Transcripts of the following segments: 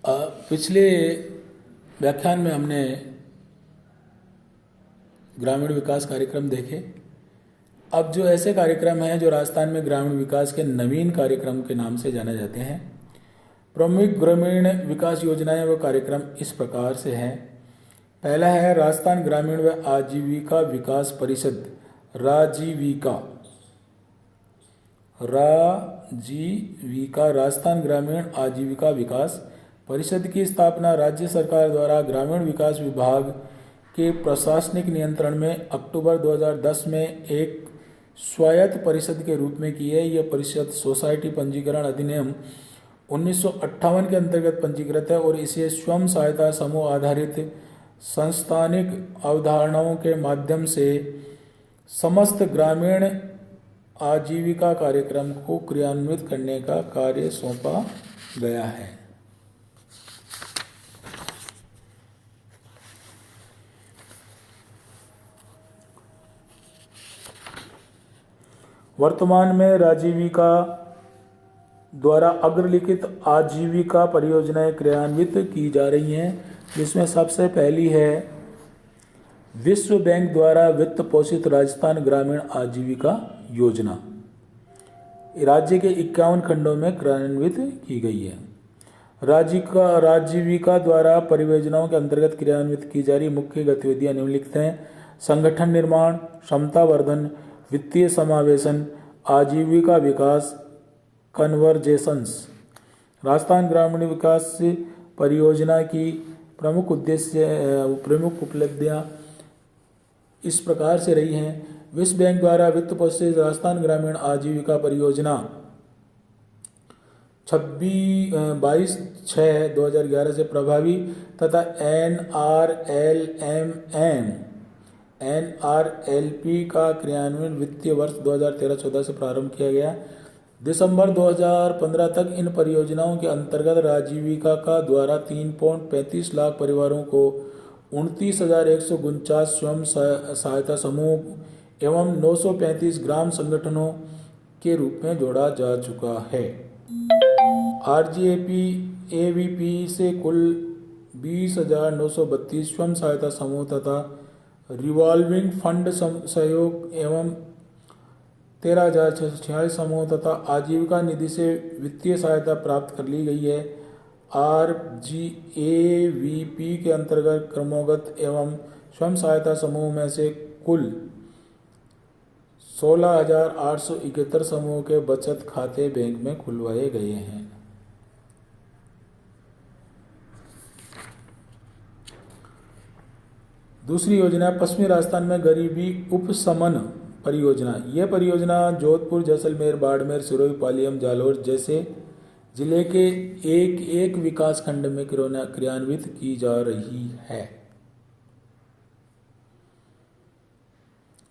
पिछले व्याख्यान में हमने ग्रामीण विकास कार्यक्रम देखे। अब जो ऐसे कार्यक्रम हैं जो राजस्थान में ग्रामीण विकास के नवीन कार्यक्रम के नाम से जाने जाते हैं। प्रमुख ग्रामीण विकास योजनाएं व कार्यक्रम इस प्रकार से हैं। पहला है राजस्थान ग्रामीण व आजीविका विकास परिषद, राजीविका। राजस्थान ग्रामीण आजीविका विकास परिषद की स्थापना राज्य सरकार द्वारा ग्रामीण विकास विभाग के प्रशासनिक नियंत्रण में अक्टूबर 2010 में एक स्वायत्त परिषद के रूप में की है। यह परिषद सोसाइटी पंजीकरण अधिनियम 1958 के अंतर्गत पंजीकृत है और इसे स्वयं सहायता समूह आधारित संस्थानिक अवधारणाओं के माध्यम से समस्त ग्रामीण आजीविका कार्यक्रम को क्रियान्वित करने का कार्य सौंपा गया है। वर्तमान में राजीविका द्वारा अग्रलिखित आजीविका परियोजनाएं क्रियान्वित की जा रही हैं, जिसमें सबसे पहली है विश्व बैंक द्वारा वित्त पोषित राजस्थान ग्रामीण आजीविका योजना। राज्य के 51 खंडों में क्रियान्वित की गई है। राजीविका द्वारा परियोजनाओं के अंतर्गत क्रियान्वित की जा रही मुख्य गतिविधियां निम्नलिखित हैं: संगठन निर्माण, क्षमता वर्धन, वित्तीय समावेशन, आजीविका विकास, कन्वर्जेंस। राजस्थान ग्रामीण विकास परियोजना की प्रमुख उपलब्धियां इस प्रकार से रही हैं। विश्व बैंक द्वारा वित्त पोषित राजस्थान ग्रामीण आजीविका परियोजना 22/6/2011 से प्रभावी तथा NRLP का क्रियान्वयन वित्तीय वर्ष 2013-14 से प्रारंभ किया गया। दिसंबर 2015 तक इन परियोजनाओं के अंतर्गत राजीविका का द्वारा 3.35 लाख परिवारों को 29,149 स्वयं सहायता समूह एवं 935 ग्राम संगठनों के रूप में जोड़ा जा चुका है। RGAVP से कुल 20,932 स्वयं सहायता समूह तथा रिवॉल्विंग फंड सहयोग एवं 13,046 समूह तथा आजीविका निधि से वित्तीय सहायता प्राप्त कर ली गई है। RGAVP के अंतर्गत क्रमोगत एवं स्वयं सहायता समूह में से कुल 16,871 समूह के बचत खाते बैंक में खुलवाए गए हैं। दूसरी योजना पश्चिमी राजस्थान में गरीबी उपशमन परियोजना। यह परियोजना जोधपुर, जैसलमेर, बाड़मेर, सिरोही, पालियम, जालोर जैसे जिले के एक विकास खंड में क्रियान्वित की जा रही है।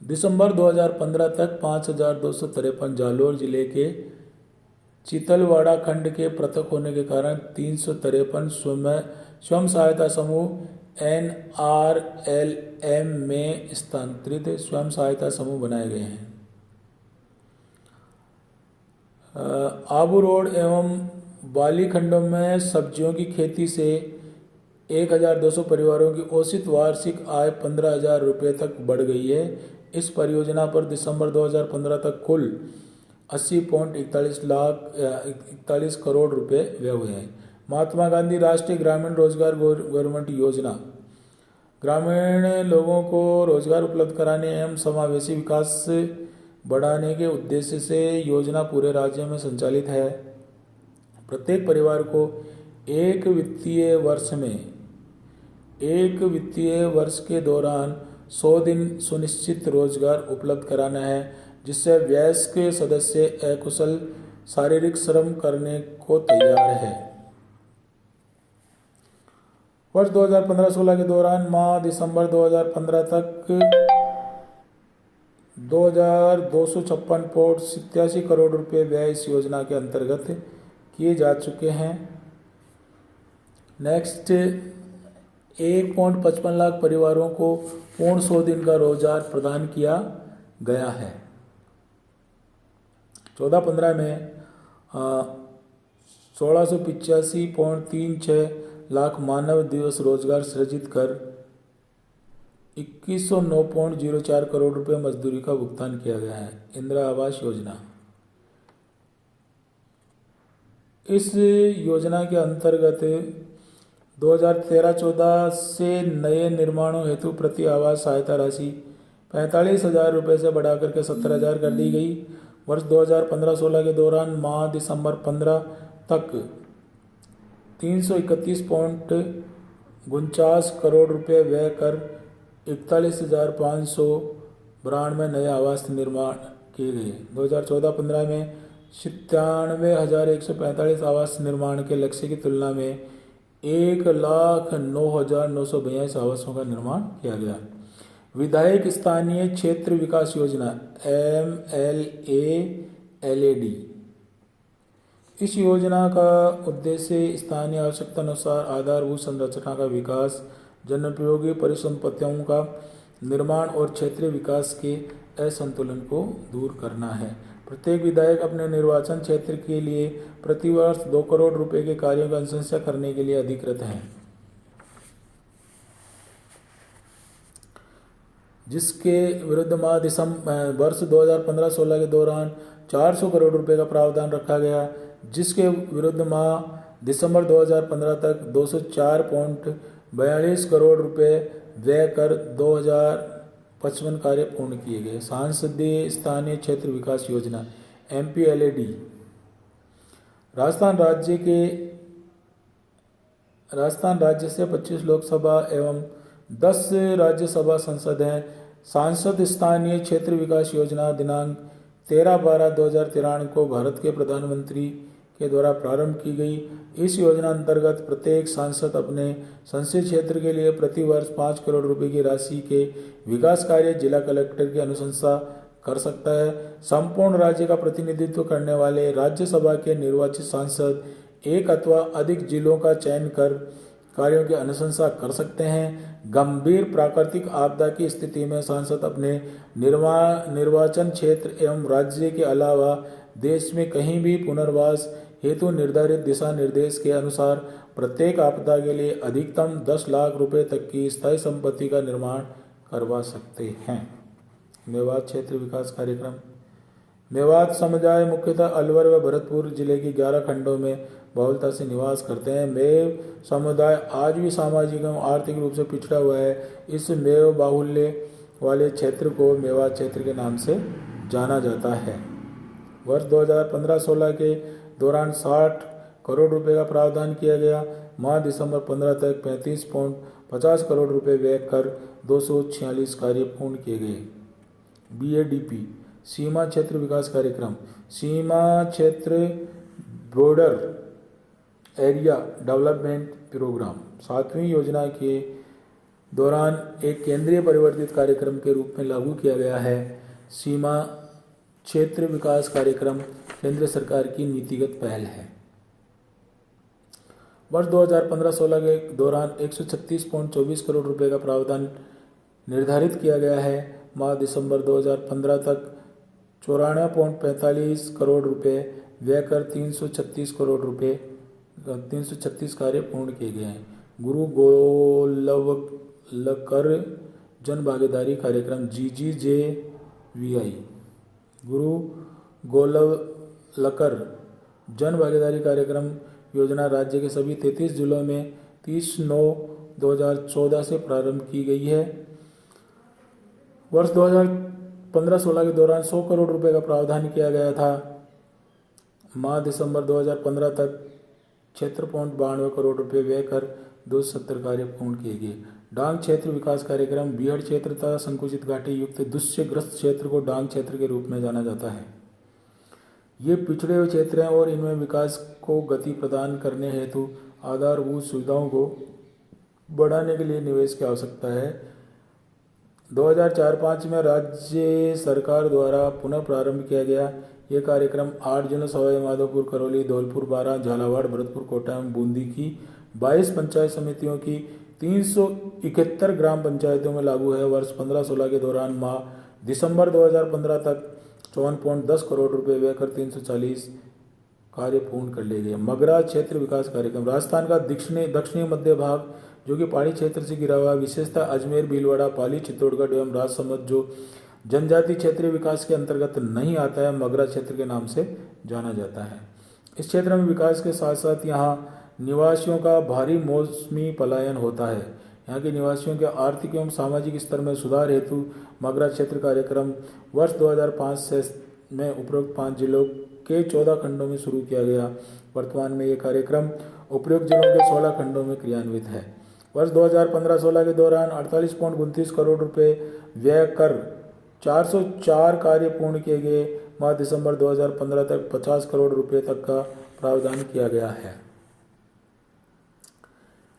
दिसंबर 2015 तक 5,253 जालोर जिले के चितलवाड़ा खंड के पृथक होने के कारण 353 स्वयं सहायता समूह NRLM में स्थानांतरित स्वयं सहायता समूह बनाए गए हैं। आबू रोड एवं बाली खंडों में सब्जियों की खेती से 1,200 परिवारों की औसत वार्षिक आय 15,000 रुपये तक बढ़ गई है। इस परियोजना पर दिसंबर 2015 तक कुल 80.41 करोड़ रुपए व्यय हुए हैं। महात्मा गांधी राष्ट्रीय ग्रामीण रोजगार गवर्नमेंट योजना ग्रामीण लोगों को रोजगार उपलब्ध कराने एवं समावेशी विकास बढ़ाने के उद्देश्य से योजना पूरे राज्य में संचालित है। प्रत्येक परिवार को एक वित्तीय वर्ष के दौरान 100 दिन सुनिश्चित रोजगार उपलब्ध कराना है, जिससे वयस्क सदस्य अकुशल शारीरिक श्रम करने को तैयार है। वर्ष 2015-16 के दौरान माह दिसंबर 2015 तक 2,256.87 करोड़ रुपए व्यय इस योजना के अंतर्गत किए जा चुके हैं। नेक्स्ट 1.55 लाख परिवारों को पूर्ण 100 दिन का रोजगार प्रदान किया गया है। 14-15 में 1685.36 लाख मानव दिवस रोजगार सृजित कर 2109.04 करोड़ रुपए मजदूरी का भुगतान किया गया है। इंदिरा आवास योजना, इस योजना के अंतर्गत 2013-14 से नए निर्माणों हेतु प्रति आवास सहायता राशि 45,000 रुपये से बढ़ाकर के 70,000 कर दी गई। वर्ष 2015-16 के दौरान माह दिसंबर 15 तक 331.49 करोड़ रुपये व्यय कर 41,592 नए आवास निर्माण किए गए। 2014-15 में 97,145 आवास निर्माण के लक्ष्य की तुलना में 1,09,942 आवासों का निर्माण किया गया। विधायक स्थानीय क्षेत्र विकास योजना MLALAD, इस योजना का उद्देश्य स्थानीय आवश्यकता अनुसार आधारभूत संरचना का विकास, जनोपयोगी परिसंपत्तियों का निर्माण और क्षेत्रीय विकास के असंतुलन को दूर करना है। प्रत्येक विधायक अपने निर्वाचन क्षेत्र के लिए प्रतिवर्ष 2 करोड़ रुपए के कार्यों की अनुशंसा करने के लिए अधिकृत हैं, जिसके विरुद्ध माह दिसंबर वर्ष 2015-16 के दौरान 400 करोड़ रुपए का प्रावधान रखा गया, जिसके विरुद्ध माह दिसंबर 2015 तक 204.42 करोड़ रुपए व्यय कर 2055 कार्य पूर्ण किए गए। सांसदीय स्थानीय क्षेत्र विकास योजना MPLAD, राजस्थान राज्य से 25 लोकसभा एवं 10 राज्यसभा सांसद हैं। सांसद स्थानीय क्षेत्र विकास योजना दिनांक 13/12/2013 को भारत के प्रधानमंत्री के द्वारा प्रारंभ की गई। इस योजना अंतर्गत प्रत्येक सांसद अपने संसदीय क्षेत्र के लिए प्रतिवर्ष 5 करोड़ रुपए की राशि के विकास कार्य जिला कलेक्टर की अनुशंसा कर सकता है। संपूर्ण राज्य का प्रतिनिधित्व करने वाले राज्यसभा के निर्वाचित सांसद एक अथवा अधिक जिलों का चयन कर कार्यों की अनुशंसा कर सकते हैं। गंभीर प्राकृतिक आपदा की स्थिति में सांसद अपने निर्वाचन क्षेत्र एवं राज्य के अलावा देश में कहीं भी पुनर्वास हेतु निर्धारित दिशा निर्देश के अनुसार प्रत्येक आपदा के लिए अधिकतम 10 लाख रुपए तक की स्थायी संपत्ति का निर्माण करवा सकते हैं। मेवात क्षेत्र विकास कार्यक्रम, मेवात समुदाय मुख्यतः अलवर व भरतपुर जिले के 11 खंडों में बहुलता से निवास करते हैं। मेव समुदाय आज भी सामाजिक एवं आर्थिक रूप से पिछड़ा हुआ है। इस मेव बाहुल्य वाले क्षेत्र को मेवात क्षेत्र के नाम से जाना जाता है। वर्ष 2015-16 के दौरान 60 करोड़ रुपए का प्रावधान किया गया। माह दिसंबर 15 तक 35.50 करोड़ रुपए व्यय कर 246 कार्य पूर्ण किए गए। BADP, सीमा क्षेत्र विकास कार्यक्रम, सीमा क्षेत्र बॉर्डर एरिया डेवलपमेंट प्रोग्राम 7वीं योजना के दौरान एक केंद्रीय परिवर्तित कार्यक्रम के रूप में लागू किया गया है। सीमा क्षेत्र विकास कार्यक्रम केंद्र सरकार की नीतिगत पहल है। वर्ष 2015-16 के दौरान 136.24 करोड़ रुपए का प्रावधान निर्धारित किया गया है। माह दिसंबर 2015 तक 94.45 करोड़ रुपए व्यय कर 336 कार्य पूर्ण किए गए हैं। गुरु गोलवलकर जन भागीदारी कार्यक्रम GGJVI, गुरु गोलवलकर जन भागीदारी कार्यक्रम योजना राज्य के सभी 33 जिलों में 30/9/2014 से प्रारंभ की गई है। वर्ष 2015-16 के दौरान 100 करोड़ रुपए का प्रावधान किया गया था। माह दिसंबर 2015 तक 76.92 करोड़ रुपए व्यय कर 270 कार्य पूर्ण किए गए। डांग क्षेत्र विकास कार्यक्रम, बीहड़ क्षेत्र तथा संकुचित घाटी युक्त दुष्यग्रस्त क्षेत्र को डांग क्षेत्र के रूप में जाना जाता है। ये पिछड़े हुए क्षेत्र हैं और इनमें विकास को गति प्रदान करने हेतु आधारभूत सुविधाओं को बढ़ाने के लिए निवेश की आवश्यकता है। 2004-05 में राज्य सरकार द्वारा पुनः प्रारंभ किया गया। यह कार्यक्रम 8 जिलों सवाई माधोपुर, करौली, धौलपुर, बारां, झालावाड़, भरतपुर, कोटा एवं बूंदी की 22 पंचायत समितियों की 371 ग्राम पंचायतों में लागू है। वर्ष 15-16 के दौरान माह दिसंबर 2015 तक 54.10 करोड़ रुपए व्यय कर 340 कार्य पूर्ण कर लिए गए। मगरा क्षेत्र विकास कार्यक्रम, राजस्थान का दक्षिणी मध्य भाग जो कि पहाड़ी क्षेत्र से घिरा हुआ है, विशेषतः अजमेर, भीलवाड़ा, पाली, चित्तौड़गढ़ एवं राजसमंद जो जनजातीय क्षेत्रीय विकास के अंतर्गत नहीं आता है, मगरा क्षेत्र के नाम से जाना जाता है। इस क्षेत्र में विकास के साथ साथ यहाँ निवासियों का भारी मौसमी पलायन होता है। यहाँ के निवासियों के आर्थिक एवं सामाजिक स्तर में सुधार हेतु मगरा क्षेत्र कार्यक्रम वर्ष 2005 से में उपरोक्त 5 जिलों के 14 खंडों में शुरू किया गया। वर्तमान में ये कार्यक्रम उपरोक्त जिलों के 16 खंडों में क्रियान्वित है। वर्ष 2015-16 के दौरान 48.29 करोड़ रुपए व्यय कर 404 कार्य पूर्ण किए गए। माह दिसंबर 2015 तक 50 करोड़ रुपए तक का प्रावधान किया गया है।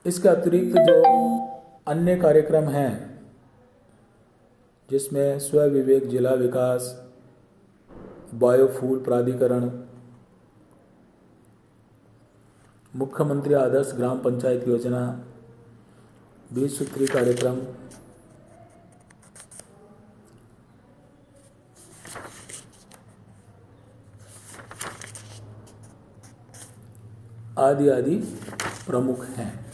इसके अतिरिक्त जो अन्य कार्यक्रम हैं जिसमें स्व विवेक जिला विकास, बायोफ्यूल प्राधिकरण, मुख्यमंत्री आदर्श ग्राम पंचायत योजना, 20 सूत्री कार्यक्रम, आदि आदि प्रमुख हैं।